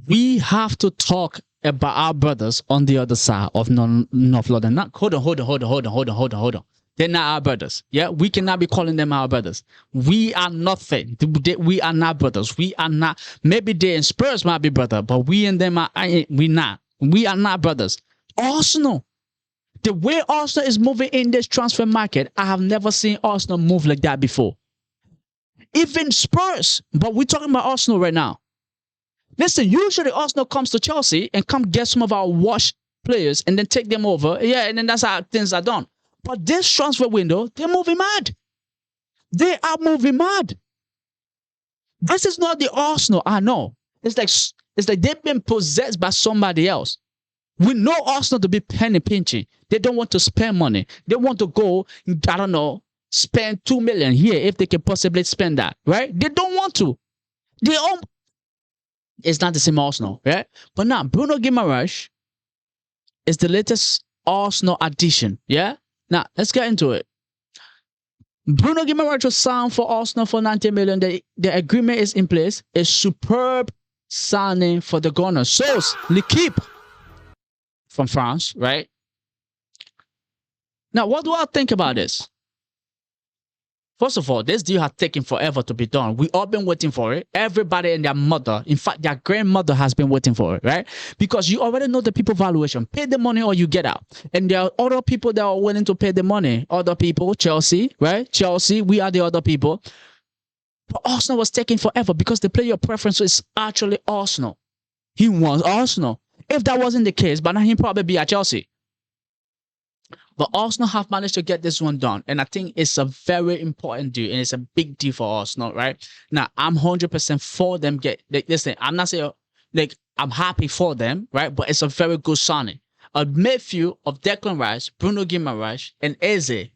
We have to talk about our brothers on the other side of North London. Not hold on. They're not our brothers. Yeah, we cannot be calling them our brothers. We are nothing. We are not brothers. We are not. Maybe they and Spurs might be brother, but we and them are we not. We are not brothers. Arsenal. The way Arsenal is moving in this transfer market, I have never seen Arsenal move like that before. Even Spurs, but we're talking about Arsenal right now. Listen, usually Arsenal comes to Chelsea and come get some of our washed players and then take them over. Yeah, and then that's how things are done. But this transfer window, they're moving mad. They are moving mad. This is not the Arsenal I know. It's like they've been possessed by somebody else. We know Arsenal to be penny pinching. They don't want to spend money. They want to go, I don't know, spend 2 million here if they can possibly spend that, right? They don't want to. It's not the same Arsenal, right? But now, Bruno Guimarães is the latest Arsenal addition, yeah? Now, let's get into it. Bruno Guimarães was signed for Arsenal for 90 million. The agreement is in place. A superb signing for the Gunners. So, L'Equipe from France, right? Now, what do I think about this? First of all, this deal has taken forever to be done. We all been waiting for it. Everybody and their mother, in fact, their grandmother has been waiting for it, right? Because you already know the people valuation. Pay the money or you get out. And there are other people that are willing to pay the money. Other people, Chelsea, right? Chelsea, we are the other people. But Arsenal was taking forever because the player preference is actually Arsenal. He wants Arsenal. If that wasn't the case, but now he'd probably be at Chelsea. But Arsenal have managed to get this one done. And I think it's a very important deal. And it's a big deal for Arsenal, right? Now, I'm 100% for them. Listen, I'm not saying, I'm happy for them, right? But it's a very good signing. A midfield of Declan Rice, Bruno Guimarães, and Eze.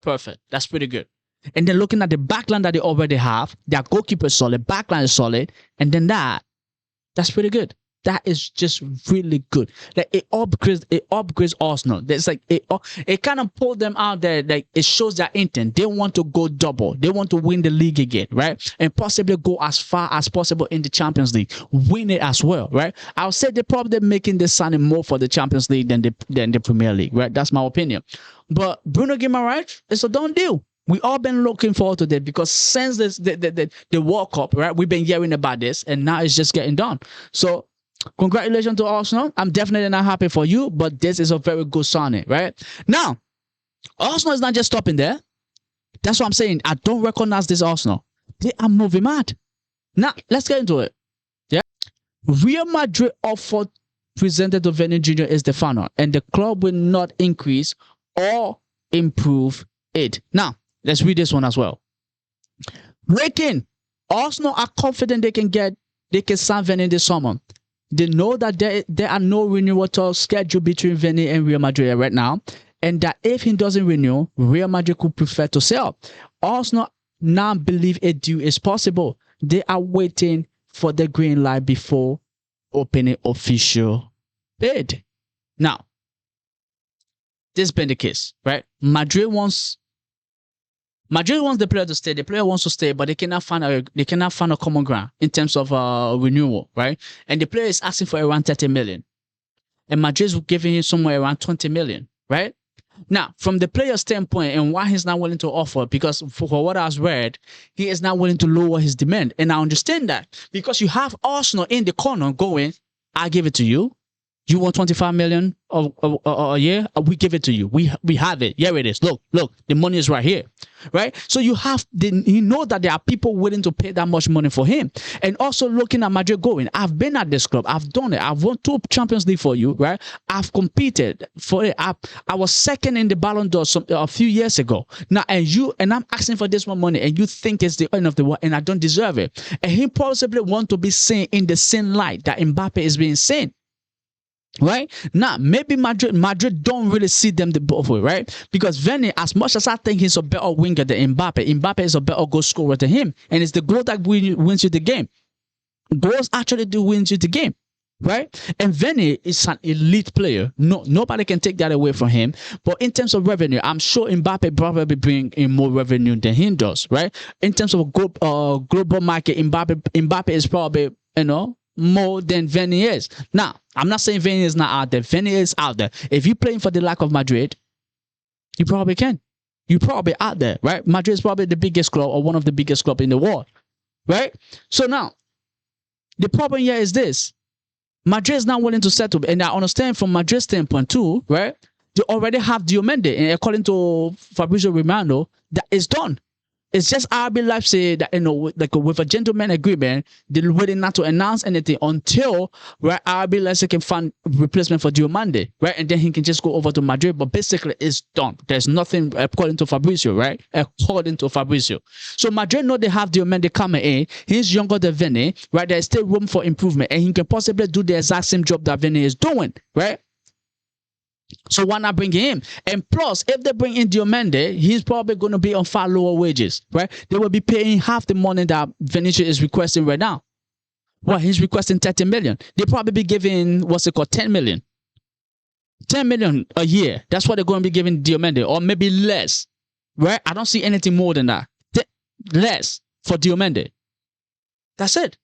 Perfect. That's pretty good. And then looking at the backline that they already have, their goalkeeper is solid, backline is solid. And then that's pretty good. That is just really good. Like it upgrades Arsenal. It's like it kind of pulled them out there. Like it shows their intent. They want to go double. They want to win the league again, right? And possibly go as far as possible in the Champions League, win it as well, right? I'll say they're probably making this signing more for the Champions League than the Premier League, right? That's my opinion. But Bruno Guimarães, it's a done deal. We all been looking forward to that because since the World Cup, right? We've been hearing about this, and now it's just getting done. So. Congratulations to Arsenal. I'm definitely not happy for you, but this is a very good signing, right? Now, Arsenal is not just stopping there. That's what I'm saying. I don't recognize this Arsenal. They are moving mad. Now, let's get into it. Yeah. Real Madrid offer presented to Vini Jr is the final, and the club will not increase or improve it. Now, let's read this one as well. Breaking. Arsenal are confident they can sign Vini this summer. They know that there are no renewal talks scheduled between Vini and Real Madrid right now, and that if he doesn't renew, Real Madrid could prefer to sell. Arsenal now believe a deal is possible. They are waiting for the green light before opening official bid. Now, this has been the case, right? Madrid wants the player to stay. The player wants to stay, but they cannot find a common ground in terms of renewal, right? And the player is asking for around 30 million, and Madrid is giving him somewhere around 20 million, right? Now, from the player's standpoint, and why he's not willing to offer, because for what I've read, he is not willing to lower his demand, and I understand that because you have Arsenal in the corner going, "I give it to you. You want 25 million a year? We give it to you. We have it. Here it is. Look, the money is right here, right? So you know that there are people willing to pay that much money for him. And also looking at Madrid going, I've been at this club. I've done it. I've won 2 Champions League for you, right? I've competed for it. I was second in the Ballon d'Or a few years ago. Now, and I'm asking for this much money, and you think it's the end of the world, and I don't deserve it. And he possibly want to be seen in the same light that Mbappe is being seen. Right now, maybe Madrid don't really see them the both way, right? Because Vini, as much as I think he's a better winger than Mbappe is a better goal scorer than him, and it's the goal that wins you the game. Goals actually do win you the game, right? And Vini is an elite player. Nobody can take that away from him. But in terms of revenue, I'm sure Mbappe probably bring in more revenue than he does, right? In terms of global market, Mbappe is probably more than Vini is. Now, I'm not saying Vini is not out there. Vini is out there. If you're playing for the lack of Madrid, you probably can. You're probably out there, right? Madrid is probably the biggest club or one of the biggest clubs in the world, right? So now, the problem here is this. Madrid is not willing to settle, and I understand from Madrid's standpoint too, right? They already have Diomande, and according to Fabrizio Romano, that is done. It's just RB Leipzig that, like with a gentleman agreement, they're waiting not to announce anything until RB Leipzig can find replacement for Diomande, right? And then he can just go over to Madrid. But basically, it's done. There's nothing according to Fabrizio, right? According to Fabrizio. So Madrid know they have Diomande coming in. He's younger than Vini, right? There's still room for improvement, and he can possibly do the exact same job that Vini is doing, right? So why not bring him? And plus, if they bring in Diomande, he's probably going to be on far lower wages, right? They will be paying half the money that Vinicius is requesting right now. Well, he's requesting 30 million. They'll probably be giving, 10 million. 10 million a year. That's what they're going to be giving Diomande, or maybe less, right? I don't see anything more than that. Less for Diomande. That's it.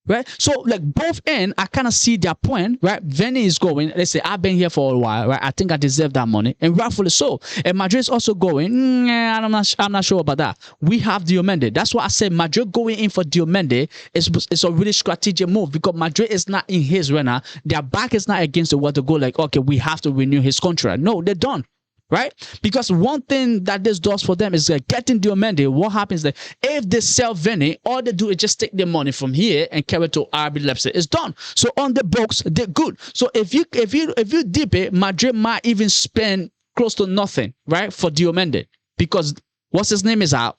Right? So, like, both ends, I kind of see their point, right? Vini is going, let's say, I've been here for a while, right? I think I deserve that money, and rightfully so. And Madrid is also going, I'm not sure about that. We have Diomande. That's why I said Madrid going in for Diomande is a really strategic move, because Madrid is not in his right now. Their back is not against the wall to go like, okay, we have to renew his contract. No, they're done. Right? Because one thing that this does for them is getting Diomande. What happens is that if they sell Vini, all they do is just take the money from here and carry it to RB Leipzig. It's done. So on the books, they're good. So if you dip it, Madrid might even spend close to nothing, right, for Diomande, because what's his name is out.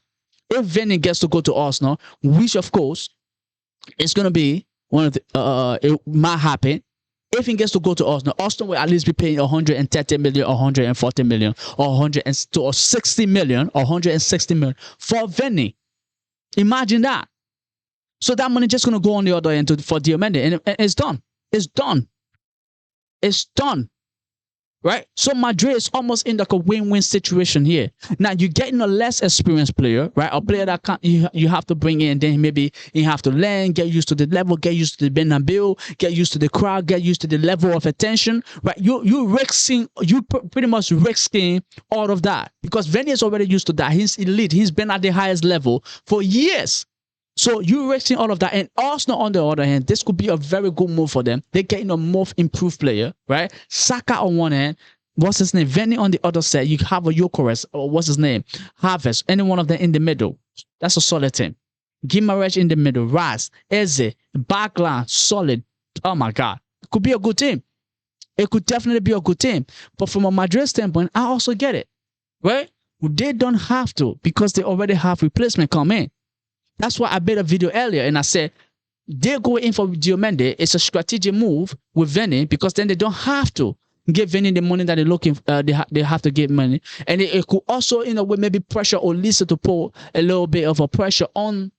If Vini gets to go to Arsenal, which of course is going to be one of the it might happen. If he gets to go to Arsenal, Arsenal will at least be paying 130 million, 140 million, or 160 million, or 160 million for Vini. Imagine that. So that money just going to go on the other end for Diomande, and it's done. It's done. It's done. Right? So Madrid is almost in like a win-win situation here. Now you're getting a less experienced player, right? A player that you have to bring in, then maybe you have to learn, get used to the level, get used to the Bernabeu, get used to the crowd, get used to the level of attention, right? You pretty much risking all of that, because Vini is already used to that. He's elite. He's been at the highest level for years. So you're risking all of that. And Arsenal, on the other hand, this could be a very good move for them. They're getting a more improved player, right? Saka on one hand, what's his name? Vini on the other side. You have a Gyökeres, or what's his name? Havertz, any one of them in the middle. That's a solid team. Guimaraes in the middle. Raz, Eze, backline, solid. Oh my God. It could be a good team. It could definitely be a good team. But from a Madrid standpoint, I also get it, right? They don't have to, because they already have replacement come in. That's why I made a video earlier and I said they're going in for Diomande. It's a strategic move with Vini, because then they don't have to give Vini the money that they're looking. They have to give money, and it could also, in a way, maybe pressure or Lisa to put a little bit of a pressure on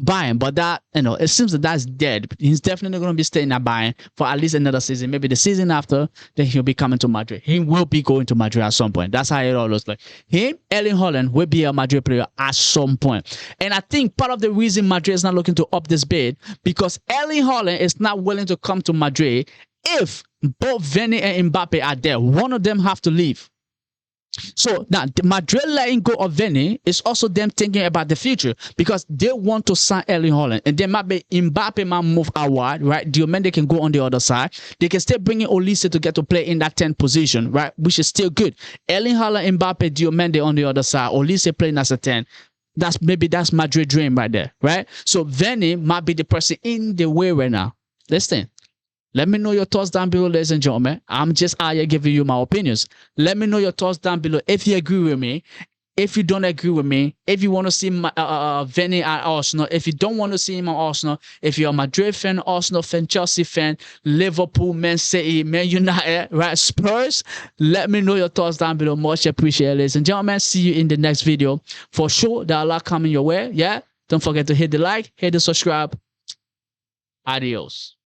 Bayern. But that, it seems that that's dead. He's definitely going to be staying at Bayern for at least another season. Maybe the season after, then he'll be coming to Madrid. He will be going to Madrid at some point. That's how it all looks like. Him, Erling Haaland, will be a Madrid player at some point. And I think part of the reason Madrid is not looking to up this bid, because Erling Haaland is not willing to come to Madrid if both Vini and Mbappe are there. One of them have to leave. So now Madrid letting go of Vini is also them thinking about the future, because they want to sign Erling Haaland, and then Mbappe might move outward, right? Diomande can go on the other side. They can still bring in Olise to get to play in that 10th position, right? Which is still good. Erling Haaland, Mbappe, Diomande on the other side. Olise playing as a 10. That's Madrid dream right there, right? So Vini might be the person in the way right now. Listen. Let me know your thoughts down below, ladies and gentlemen. I'm just out here giving you my opinions. Let me know your thoughts down below if you agree with me, if you don't agree with me, if you want to see Vini at Arsenal, if you don't want to see him at Arsenal, if you're a Madrid fan, Arsenal fan, Chelsea fan, Liverpool, Man City, Man United, right, Spurs, let me know your thoughts down below. Much appreciated, ladies and gentlemen. See you in the next video. For sure, there are a lot coming your way. Yeah, don't forget to hit the like, hit the subscribe. Adios.